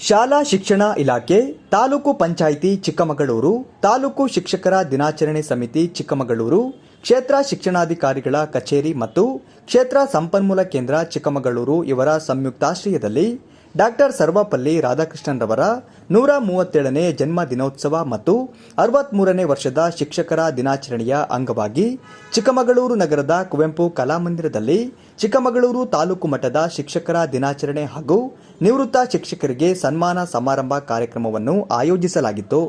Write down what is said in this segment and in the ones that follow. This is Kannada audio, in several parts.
ಶಾಲಾ ಶಿಕ್ಷಣ ಇಲಾಖೆ, ತಾಲೂಕು ಪಂಚಾಯಿತಿ ಚಿಕ್ಕಮಗಳೂರು, ತಾಲೂಕು ಶಿಕ್ಷಕರ ದಿನಾಚರಣೆ ಸಮಿತಿ ಚಿಕ್ಕಮಗಳೂರು, ಕ್ಷೇತ್ರ ಶಿಕ್ಷಣಾಧಿಕಾರಿಗಳ ಕಚೇರಿ ಮತ್ತು ಕ್ಷೇತ್ರ ಸಂಪನ್ಮೂಲ ಕೇಂದ್ರ ಚಿಕ್ಕಮಗಳೂರು ಇವರ ಸಂಯುಕ್ತಾಶ್ರಯದಲ್ಲಿ ಡಾಕ್ಟರ್ ಸರ್ವಪಲ್ಲಿ ರಾಧಾಕೃಷ್ಣನ್ರವರ 137ನೇ ಜನ್ಮ ದಿನೋತ್ಸವ ಮತ್ತು 63ನೇ ವರ್ಷದ ಶಿಕ್ಷಕರ ದಿನಾಚರಣೆಯ ಅಂಗವಾಗಿ ಚಿಕ್ಕಮಗಳೂರು ನಗರದ ಕುವೆಂಪು ಕಲಾಮಂದಿರದಲ್ಲಿ ಚಿಕ್ಕಮಗಳೂರು ತಾಲೂಕು ಮಟ್ಟದ ಶಿಕ್ಷಕರ ದಿನಾಚರಣೆ ಹಾಗೂ ನಿವೃತ್ತ ಶಿಕ್ಷಕರಿಗೆ ಸನ್ಮಾನ ಸಮಾರಂಭ ಕಾರ್ಯಕ್ರಮವನ್ನು ಆಯೋಜಿಸಲಾಗಿತ್ತು.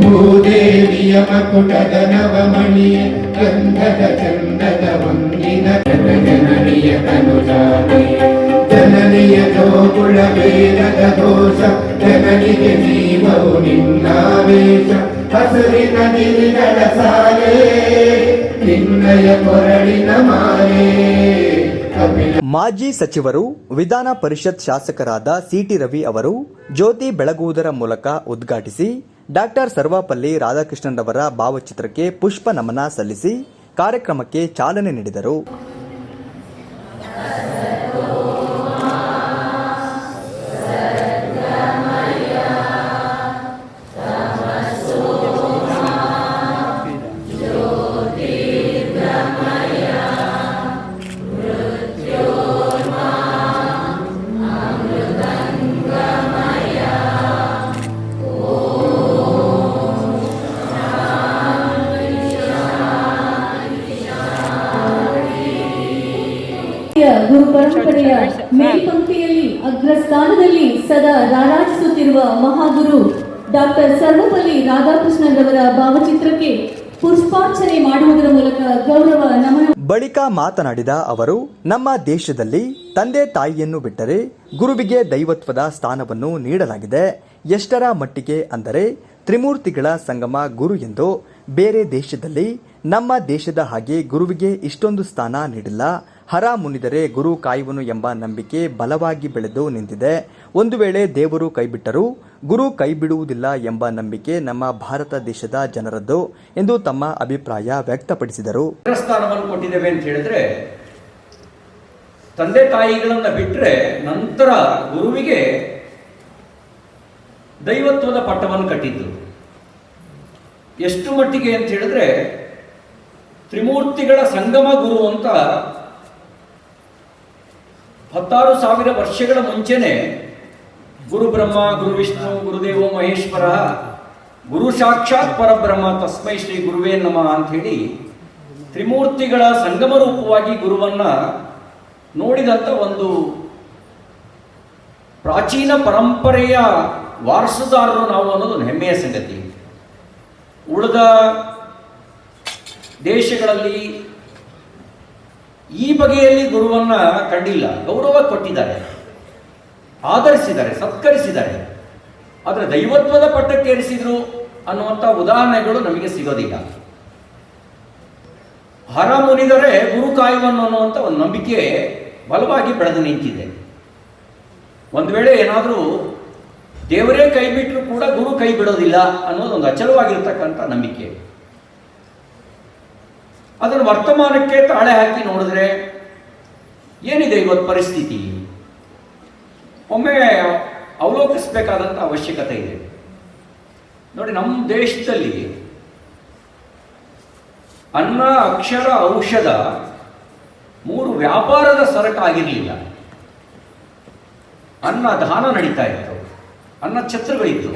ಭೂದೇವಿಯ ಮಕುಟದ ನವಮಣಿಯ ಗಂಧದ ಚಂದದ ವಂದಿನ ಜನನಿಯ ತನುಜಾನೆ ಜನನಿಯ ಜೋಗುಳ ವೇದದ ದೋಷ ಜನನಿಗೆ ಜೀವವು ನಿನ್ನಾವೇಶ ಹಸುರಿನ ಗಿರಿಗಳ ಸಾಲೆ ನಿನ್ನಯ ಕೊರಳಿನ ಮಾಲೆ. ಮಾಜಿ ಸಚಿವರು ವಿಧಾನ ಪರಿಷತ್ ಶಾಸಕರಾದ ಸಿಟಿ ರವಿ ಅವರು ಜ್ಯೋತಿ ಬೆಳಗುವುದರ ಮೂಲಕ ಉದ್ಘಾಟಿಸಿ ಡಾಕ್ಟರ್ ಸರ್ವಪಲ್ಲಿ ರಾಧಾಕೃಷ್ಣನ್ರವರ ಭಾವಚಿತ್ರಕ್ಕೆ ಪುಷ್ಪ ನಮನ ಸಲ್ಲಿಸಿ ಕಾರ್ಯಕ್ರಮಕ್ಕೆ ಚಾಲನೆ ನೀಡಿದರು. ಗುರು ಪರಂಪರೆಯ ಮೇಲ್ಪಂಕ್ತಿಯಲ್ಲಿ ಅಗ್ರಸ್ಥಾನದಲ್ಲಿ ಸದಾ ರಾರಾಜಿಸುತ್ತಿರುವ ಮಹಾಗುರು ಡಾಕ್ಟರ್ ಸರ್ವಪಲ್ಲಿ ರಾಧಾಕೃಷ್ಣನ್ರವರ ಭಾವಚಿತ್ರಕ್ಕೆ ಪುಷ್ಪಾರ್ಚನೆ ಮಾಡುವುದರ ಮೂಲಕ ಗೌರವ ನಮನ. ಬಳಿಕ ಮಾತನಾಡಿದ ಅವರು, ನಮ್ಮ ದೇಶದಲ್ಲಿ ತಂದೆ ತಾಯಿಯನ್ನು ಬಿಟ್ಟರೆ ಗುರುವಿಗೆ ದೈವತ್ವದ ಸ್ಥಾನವನ್ನು ನೀಡಲಾಗಿದೆ. ಎಷ್ಟರ ಮಟ್ಟಿಗೆ ಅಂದರೆ ತ್ರಿಮೂರ್ತಿಗಳ ಸಂಗಮ ಗುರು ಎಂದು. ಬೇರೆ ದೇಶದಲ್ಲಿ ನಮ್ಮ ದೇಶದ ಹಾಗೆ ಗುರುವಿಗೆ ಇಷ್ಟೊಂದು ಸ್ಥಾನ ನೀಡಿಲ್ಲ. ಹರ ಮುನಿದರೆ ಗುರು ಕಾಯುವನು ಎಂಬ ನಂಬಿಕೆ ಬಲವಾಗಿ ಬೆಳೆದು ನಿಂತಿದೆ. ಒಂದು ವೇಳೆ ದೇವರು ಕೈಬಿಟ್ಟರೂ ಗುರು ಕೈಬಿಡುವುದಿಲ್ಲ ಎಂಬ ನಂಬಿಕೆ ನಮ್ಮ ಭಾರತ ದೇಶದ ಜನರದ್ದು ಎಂದು ತಮ್ಮ ಅಭಿಪ್ರಾಯ ವ್ಯಕ್ತಪಡಿಸಿದರು. ಸ್ಥಾನವನ್ನು ಕೊಟ್ಟಿದ್ದೇವೆ ಅಂತ ಹೇಳಿದ್ರೆ, ತಂದೆ ತಾಯಿಗಳನ್ನ ಬಿಟ್ಟರೆ ನಂತರ ಗುರುವಿಗೆ ದೈವತ್ವದ ಪಟ್ಟವನ್ನು ಕಟ್ಟಿದ್ದು. ಎಷ್ಟು ಮಟ್ಟಿಗೆ ಅಂತ ಹೇಳಿದ್ರೆ, ತ್ರಿಮೂರ್ತಿಗಳ ಸಂಗಮ ಗುರು ಅಂತ 16,000 ವರ್ಷಗಳ ಮುಂಚೆನೆ ಗುರು ಬ್ರಹ್ಮ, ಗುರು ವಿಷ್ಣು, ಗುರುದೇವೋ ಮಹೇಶ್ವರ, ಗುರು ಸಾಕ್ಷಾತ್ ಪರಬ್ರಹ್ಮ ತಸ್ಮೈ ಶ್ರೀ ಗುರುವೇ ನಮಃ ಅಂತ ಹೇಳಿ ತ್ರಿಮೂರ್ತಿಗಳ ಸಂಗಮ ರೂಪವಾಗಿ ಗುರುವನ್ನ ನೋಡಿದಂಥ ಒಂದು ಪ್ರಾಚೀನ ಪರಂಪರೆಯ ವಾರಸುದಾರರು ನಾವು ಅನ್ನೋದು ಹೆಮ್ಮೆಯ ಸಂಗತಿ. ಉಳಿದ ದೇಶಗಳಲ್ಲಿ ಈ ಬಗೆಯಲ್ಲಿ ಗುರುವನ್ನ ಕಂಡಿಲ್ಲ. ಗೌರವ ಕೊಟ್ಟಿದ್ದಾರೆ, ಆಧರಿಸಿದ್ದಾರೆ, ಸತ್ಕರಿಸಿದ್ದಾರೆ. ಆದರೆ ದೈವತ್ವದ ಪಟ್ಟಕ್ಕೇರಿಸಿದ್ರು ಅನ್ನುವಂಥ ಉದಾಹರಣೆಗಳು ನಮಗೆ ಸಿಗೋದಿಲ್ಲ. ಹರ ಮುನಿದರೆ ಗುರು ಕಾಯುವನು ಅನ್ನುವಂಥ ಒಂದು ನಂಬಿಕೆ ಬಲವಾಗಿ ಬೆಳೆದು ನಿಂತಿದೆ. ಒಂದು ವೇಳೆ ಏನಾದರೂ ದೇವರೇ ಕೈ ಬಿಟ್ಟರೂ ಕೂಡ ಗುರು ಕೈ ಬಿಡೋದಿಲ್ಲ ಅನ್ನೋದು ಒಂದು ಅಚಲವಾಗಿರ್ತಕ್ಕಂಥ ನಂಬಿಕೆ. ಅದನ್ನು ವರ್ತಮಾನಕ್ಕೆ ತಾಳೆ ಹಾಕಿ ನೋಡಿದ್ರೆ ಏನಿದೆ ಇವತ್ತು ಪರಿಸ್ಥಿತಿ, ಒಮ್ಮೆ ಅವಲೋಕಿಸಬೇಕಾದಂಥ ಅವಶ್ಯಕತೆ ಇದೆ. ನೋಡಿ, ನಮ್ಮ ದೇಶದಲ್ಲಿ ಅನ್ನ, ಅಕ್ಷರ, ಔಷಧ 3 ವ್ಯಾಪಾರದ ಸರಕಾಗಿರಲಿಲ್ಲ. ಅನ್ನ ದಾನ ನಡೀತಾ ಇತ್ತು, ಅನ್ನ ಛತ್ರಗಳಿತ್ತು.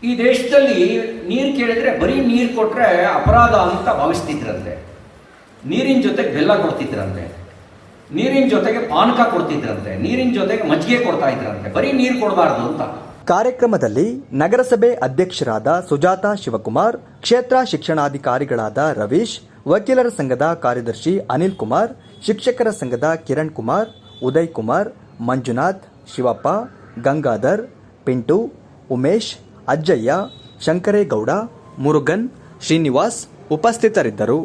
ಈ ದೇಶದಲ್ಲಿ ನೀರು ಕೇಳಿದ್ರೆ ಬರೀ ನೀರು ಕೊಟ್ಟರೆ ಅಪರಾಧ ಅಂತ ಭಾವಿಸ್ತಿದ್ರಂತೆ. ನೀರಿನ ಜೊತೆಗೆ ಬೆಲ್ಲ ಕೊಡ್ತಿದ್ರಂತೆ, ನೀರಿನ ಜೊತೆಗೆ ಪಾನಕ ಕೊಡ್ತಿದ್ರಂತೆ, ನೀರಿನ ಜೊತೆಗೆ ಮಜ್ಜಿಗೆ ಕೊಡ್ತಾ ಇದ್ರಂತೆ. ಬರೀ ನೀರು ಕೊಡಬಾರ್ದು ಅಂತ. ಕಾರ್ಯಕ್ರಮದಲ್ಲಿ ನಗರಸಭೆ ಅಧ್ಯಕ್ಷರಾದ ಸುಜಾತಾ ಶಿವಕುಮಾರ್, ಕ್ಷೇತ್ರ ಶಿಕ್ಷಣಾಧಿಕಾರಿಗಳಾದ ರವೀಶ್, ವಕೀಲರ ಸಂಘದ ಕಾರ್ಯದರ್ಶಿ ಅನಿಲ್ ಕುಮಾರ್, ಶಿಕ್ಷಕರ ಸಂಘದ ಕಿರಣ್ ಕುಮಾರ್, ಉದಯ್ ಕುಮಾರ್, ಮಂಜುನಾಥ್, ಶಿವಪ್ಪ, ಗಂಗಾಧರ್, ಪಿಂಟು, ಉಮೇಶ್, ಅಜ್ಜಯ್ಯ, ಶಂಕರೇಗೌಡ, ಮುರುಗನ್, ಶ್ರೀನಿವಾಸ್ ಉಪಸ್ಥಿತರಿದ್ದರು.